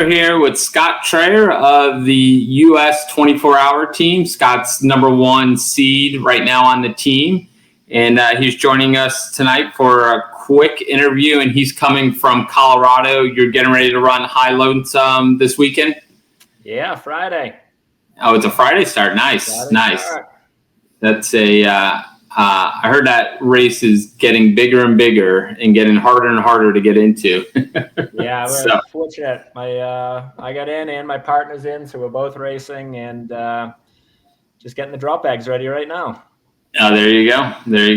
are here with Scott Traer of the US 24-hour team. Scott's number one seed right now on the team. And he's joining us tonight for a quick interview. And he's coming from Colorado. You're getting ready to run High Lonesome this weekend? Yeah, Friday. Oh, it's a Friday start. Nice. Start. That's I heard that race is getting bigger and bigger and getting harder and harder to get into. Yeah, we're fortunate. I got in and my partner's in, so we're both racing and just getting the drop bags ready right now. Oh, there you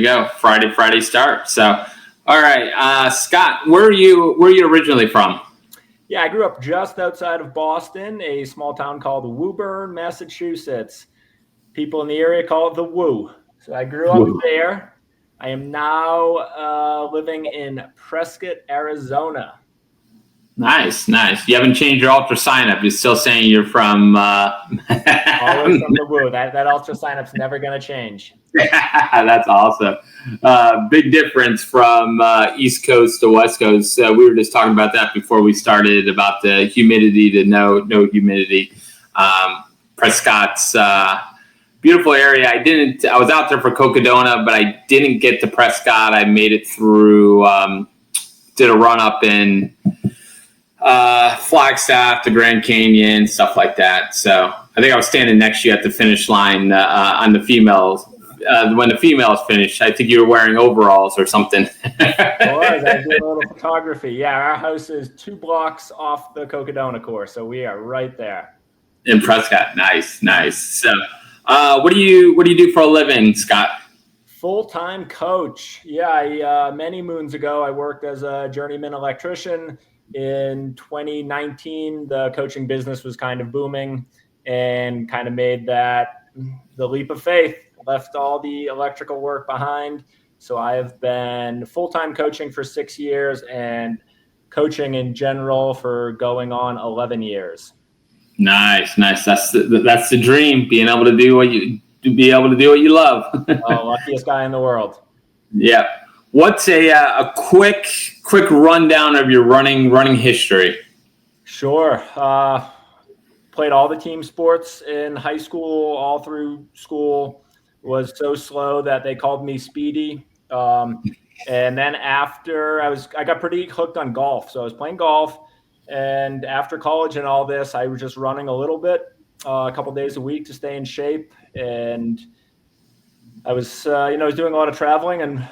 go. Friday start. So, all right, Scott, where are you originally from? Yeah, I grew up just outside of Boston, a small town called Woburn, Massachusetts. People in the area call it the Woo. So I grew up there. I am now living in Prescott, Arizona. Nice. You haven't changed your ultra sign up. You're still saying you're from always from the Woo. That ultra sign up's never going to change. That's awesome. Big difference from East Coast to West Coast. We were just talking about that before we started about the humidity to no humidity. Prescott's beautiful area. I was out there for Cocodona, but I didn't get to Prescott. I made it through, did a run up in Flagstaff, the Grand Canyon, stuff like that. So I think I was standing next to you at the finish line on the females. When the females finished, I think you were wearing overalls or something. I was doing a little photography. Yeah, our house is 2 blocks off the Cocodona course, so we are right there. In Prescott. Nice. So what do you do for a living, Scott? Full-time coach. Yeah, many moons ago, I worked as a journeyman electrician. In 2019, the coaching business was kind of booming and kind of made that the leap of faith, left all the electrical work behind. So I have been full-time coaching for 6 years and coaching in general for going on 11 years. Nice. That's the dream, being able to do what you love. Luckiest guy in the world. Yeah. What's a quick rundown of your running history? Sure. Played all the team sports in high school, all through school. Was so slow that they called me Speedy. And then after I got pretty hooked on golf. So I was playing golf. And after college and all this, I was just running a little bit, a couple days a week to stay in shape. And I was doing a lot of traveling and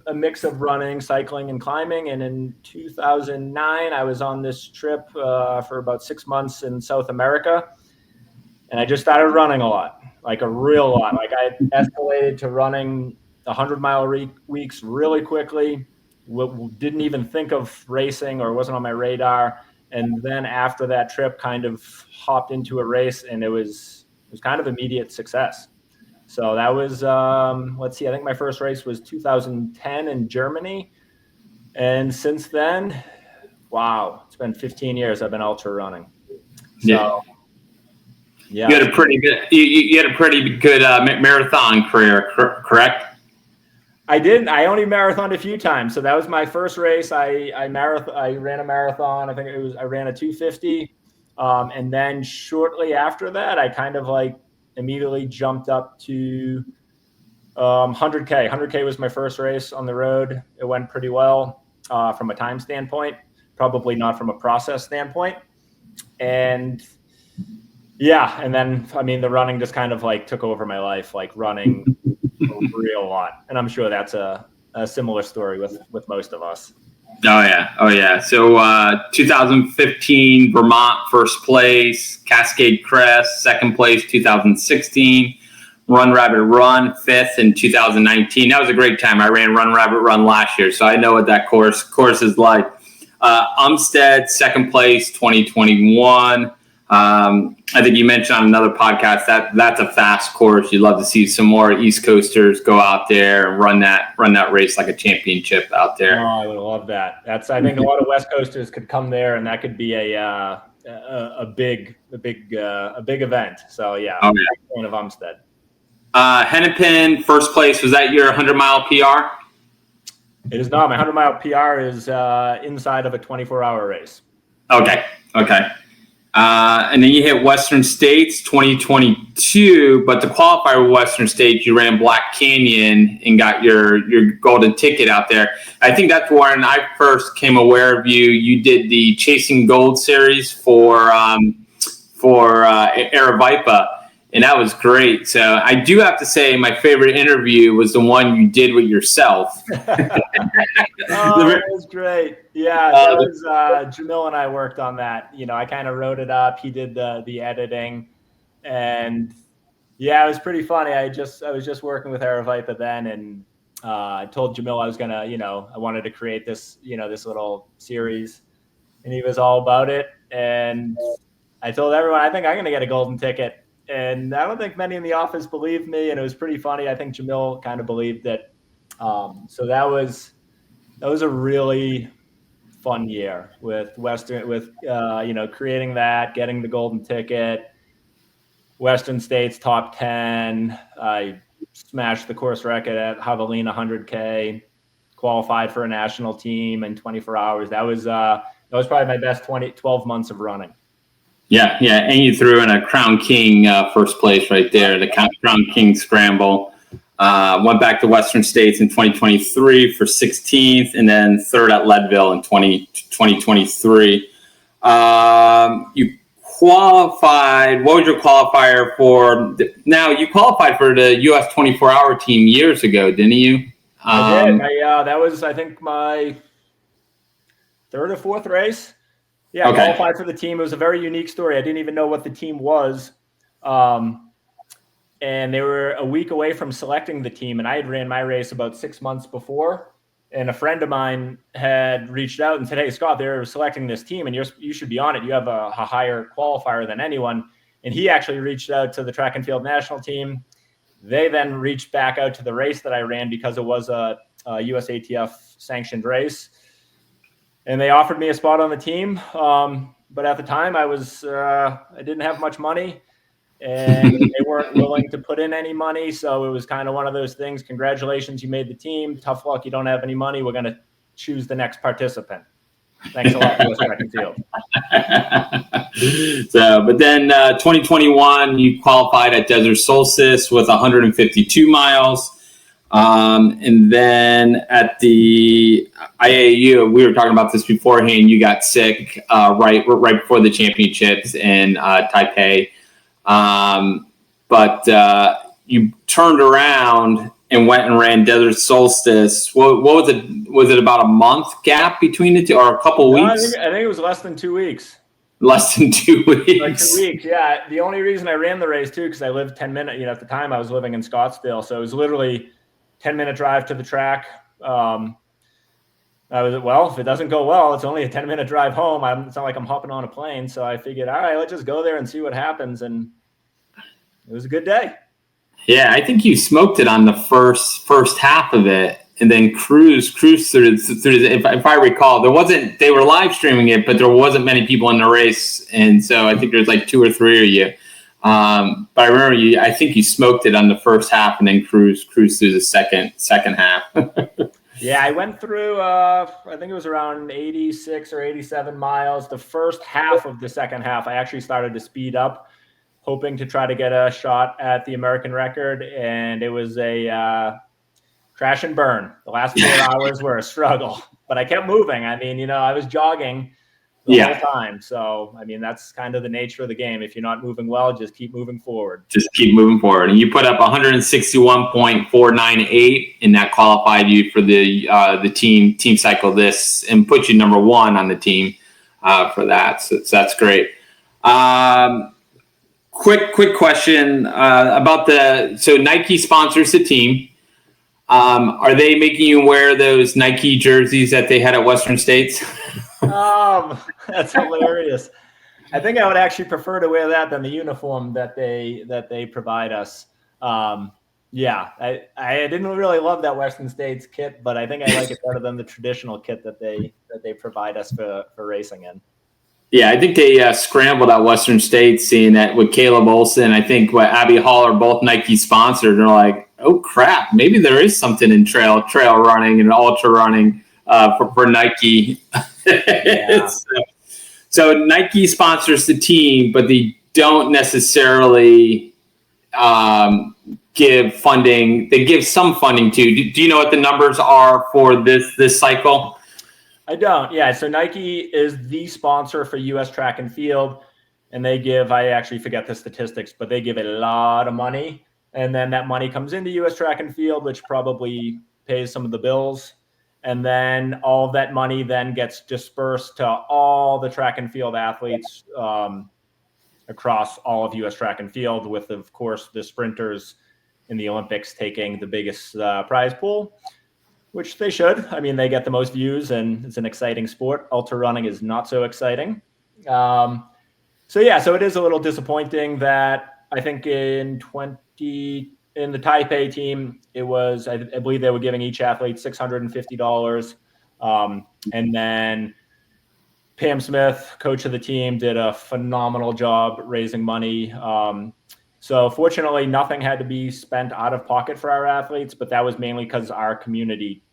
a mix of running, cycling, and climbing. And in 2009, I was on this trip for about 6 months in South America. And I just started running a lot, like a real lot. Like I escalated to running 100-mile weeks really quickly. Didn't even think of racing or wasn't on my radar. And then after that trip, kind of hopped into a race, and it was kind of immediate success. So that was, I think my first race was 2010 in Germany. And since then, wow, it's been 15 years I've been ultra running. So, yeah. You had a pretty good marathon career, correct? I didn't. I only marathoned a few times. So that was my first race. I ran a marathon. I think I ran a 250. And then shortly after that, I kind of immediately jumped up to 100K. 100K was my first race on the road. It went pretty well from a time standpoint, probably not from a process standpoint. And yeah, and then, the running just kind of took over my life, running a real lot. And I'm sure that's a similar story with most of us. Oh yeah. So 2015 Vermont first place, Cascade Crest second place, 2016 Run Rabbit Run fifth in 2019. That was a great time. I ran Run Rabbit Run last year, so I know what that course is like. Umstead second place 2021. I think you mentioned on another podcast that's a fast course. You'd love to see some more East Coasters go out there and run that race like a championship out there. Oh, I would love that. I think a lot of West Coasters could come there, and that could be a big event. So yeah, I'm a fan of Umstead. Hennepin first place. Was that your 100-mile PR? It is not. My 100-mile PR is inside of a 24-hour race. Okay. And then you hit Western States 2022, but to qualify with Western States, you ran Black Canyon and got your golden ticket out there. I think that's when I first came aware of you. You did the Chasing Gold series for Aravaipa, and that was great. So I do have to say my favorite interview was the one you did with yourself. That was great. Yeah, that was Jamil and I worked on that. I kind of wrote it up. He did the editing, and yeah, it was pretty funny. I was just working with Aravaipa then, and I told Jamil I was gonna, I wanted to create this, this little series, and he was all about it. And I told everyone, I think I'm gonna get a golden ticket. And I don't think many in the office believed me, and it was pretty funny. I think Jamil kind of believed it. So that was a really fun year with creating that, getting the golden ticket, Western States top 10. I smashed the course record at Javelina 100K, qualified for a national team in 24 hours. That was probably my best 12 months of running. Yeah, and you threw in a Crown King first place right there, the Crown King Scramble. Went back to Western States in 2023 for 16th, and then third at Leadville in 2023. You qualified. What was your qualifier for? Now, you qualified for the U.S. 24-hour team years ago, didn't you? I did. That was, I think, my third or fourth race. Yeah, okay. I qualified for the team. It was a very unique story. I didn't even know what the team was. And they were a week away from selecting the team. And I had ran my race about 6 months before. And a friend of mine had reached out and said, "Hey, Scott, they're selecting this team, and you should be on it. You have a higher qualifier than anyone." And he actually reached out to the track and field national team. They then reached back out to the race that I ran because it was a USATF sanctioned race. And they offered me a spot on the team. But at the time I didn't have much money, and they weren't willing to put in any money. So it was kind of one of those things. Congratulations, you made the team. Tough luck, you don't have any money. We're going to choose the next participant. Thanks a lot, US Track and Field. But then 2021, you qualified at Desert Solstice with 152 miles. And then at the IAU, we were talking about this beforehand, you got sick right before the championships in Taipei. But you turned around and went and ran Desert Solstice. What was it? Was it about a month gap between the two, or a couple weeks? I think it was less than 2 weeks. Less than 2 weeks. Like 2 weeks, yeah. The only reason I ran the race, too, because I lived 10 minutes. At the time I was living in Scottsdale, so it was literally 10-minute drive to the track. If it doesn't go well, it's only a 10-minute drive home. It's not like I'm hopping on a plane. So I figured, all right, let's just go there and see what happens. And it was a good day. Yeah, I think you smoked it on the first half of it, and then cruised through. If I recall, they were live streaming it, but there wasn't many people in the race, and so I think there's like 2 or 3 of you. But I remember I think you smoked it on the first half, and then cruised through the second half. Yeah, I went through, I think it was around 86 or 87 miles. The first half of the second half, I actually started to speed up, hoping to try to get a shot at the American record. And it was a crash and burn. The last 4 hours were a struggle, but I kept moving. I was jogging the whole time. So, that's kind of the nature of the game. If you're not moving well, just keep moving forward. And you put up 161.498, and that qualified you for the team cycle this, and put you number 1 on the team for that. So that's great. Quick question about so Nike sponsors the team. Are they making you wear those Nike jerseys that they had at Western States? That's hilarious. I think I would actually prefer to wear that than the uniform that they provide us. I didn't really love that Western States kit, but I think I like it better than the traditional kit that they provide us for racing in. Yeah, I think they scrambled at Western States, seeing that with Caleb Olson, I think Abby Hall are both Nike sponsored. They're like, oh crap, maybe there is something in trail running and ultra running for Nike. Yeah. So Nike sponsors the team, but they don't necessarily give funding. They give some funding too. Do you know what the numbers are for this cycle? I don't. Yeah. So Nike is the sponsor for U.S. track and field, and they give, I actually forget the statistics, but they give a lot of money. And then that money comes into U.S. track and field, which probably pays some of the bills. And then all of that money then gets dispersed to all the track and field athletes across all of U.S. track and field, with, of course, the sprinters in the Olympics taking the biggest prize pool, which they should. I mean, they get the most views, and it's an exciting sport. Ultra running is not so exciting. So it is a little disappointing that I think in the Taipei team, it was, I believe they were giving each athlete $650. And then Pam Smith, coach of the team, did a phenomenal job raising money. So fortunately, nothing had to be spent out of pocket for our athletes, but that was mainly because our community,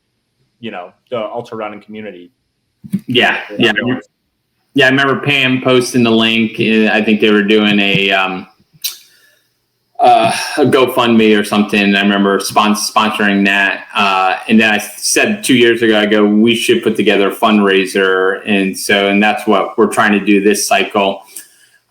the ultra running community. Yeah. I remember Pam posting the link. I think they were doing a GoFundMe or something. I remember sponsoring that. And then I said 2 years ago, I go, we should put together a fundraiser. And that's what we're trying to do this cycle.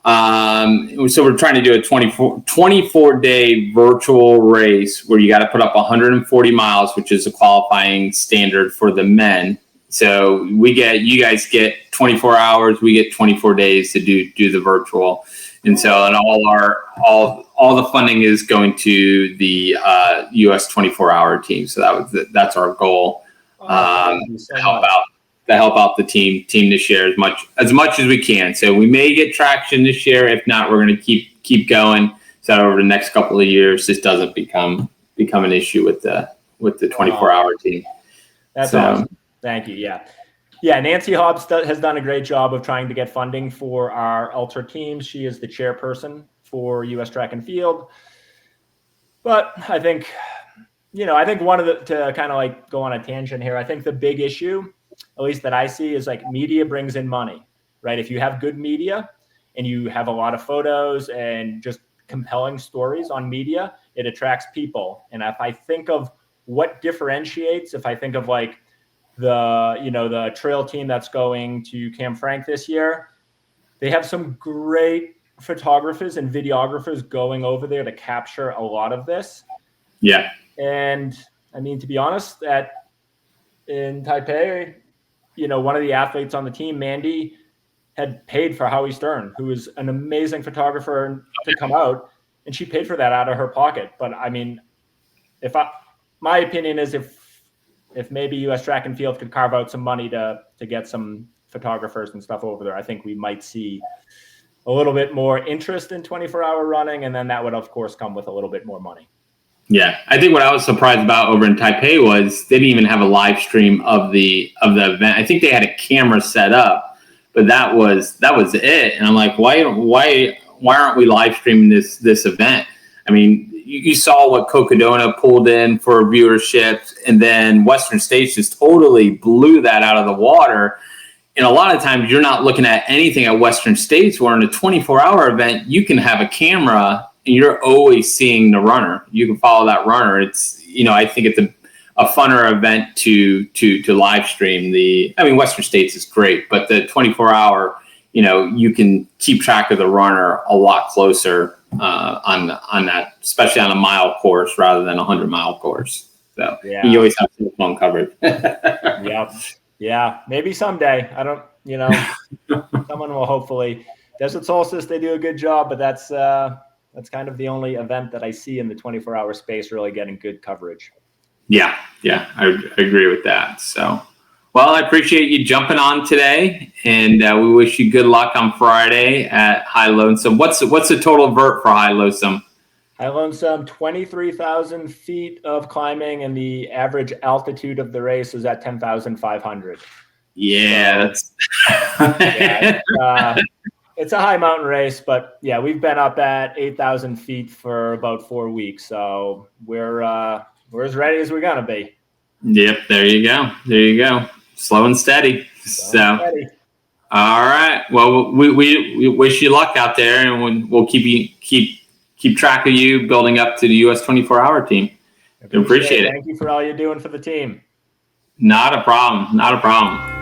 So we're trying to do a 24-day virtual race where you got to put up 140 miles, which is a qualifying standard for the men. So you guys get 24 hours, we get 24 days to do the virtual. And so, and all the funding is going to the US 24-hour team. So that's our goal. To help out the team this year as much as we can. So we may get traction this year. If not, we're going to keep going. So over the next couple of years, this doesn't become an issue with the 24-hour team. That's awesome. Thank you. Yeah. Nancy Hobbs has done a great job of trying to get funding for our ultra teams. She is the chairperson for U.S. track and field. But I think one of to kind of like go on a tangent here, I think the big issue, at least that I see, is like media brings in money, right? If you have good media and you have a lot of photos and just compelling stories on media, it attracts people. And if I think of what differentiates, if I think of like the trail team that's going to Camp Frank this year, they have some great photographers and videographers going over there to capture a lot of this. Yeah. And I mean, to be honest, in Taipei, one of the athletes on the team, Mandy, had paid for Howie Stern, who is an amazing photographer, to come out, and she paid for that out of her pocket. But I mean, my opinion is if maybe U.S. track and field could carve out some money to get some photographers and stuff over there, I think we might see a little bit more interest in 24-hour running, and then that would, of course, come with a little bit more money. Yeah, I think what I was surprised about over in Taipei was they didn't even have a live stream of the event. I think they had a camera set up, but that was it. And I'm like, why aren't we live streaming this event? I mean, you saw what Cocodona pulled in for viewership, and then Western States just totally blew that out of the water. And a lot of times you're not looking at anything at Western States, where in a 24-hour event, you can have a camera and you're always seeing the runner. You can follow that runner. It's, I think it's a funner event to live stream. Western States is great, but the 24-hour, you can keep track of the runner a lot closer on that, especially on a mile course rather than a 100-mile course. So you always have cell phone coverage. Yep. Yeah. Maybe someday. I don't, someone will hopefully. Desert Solstice, they do a good job, but that's kind of the only event that I see in the 24-hour space really getting good coverage. Yeah, I agree with that. So, well, I appreciate you jumping on today, and we wish you good luck on Friday at High Lonesome. What's the total vert for High Lonesome? High Lonesome, 23,000 feet of climbing, and the average altitude of the race is at 10,500. Yeah, so, it's a high mountain race, but yeah, we've been up at 8,000 feet for about 4 weeks, so we're as ready as we're gonna be. Yep, there you go. Slow and steady. Steady. All right. Well, we wish you luck out there, and we'll keep track of you building up to the US 24-hour team. Appreciate it. Thank you for all you're doing for the team. Not a problem. Not a problem.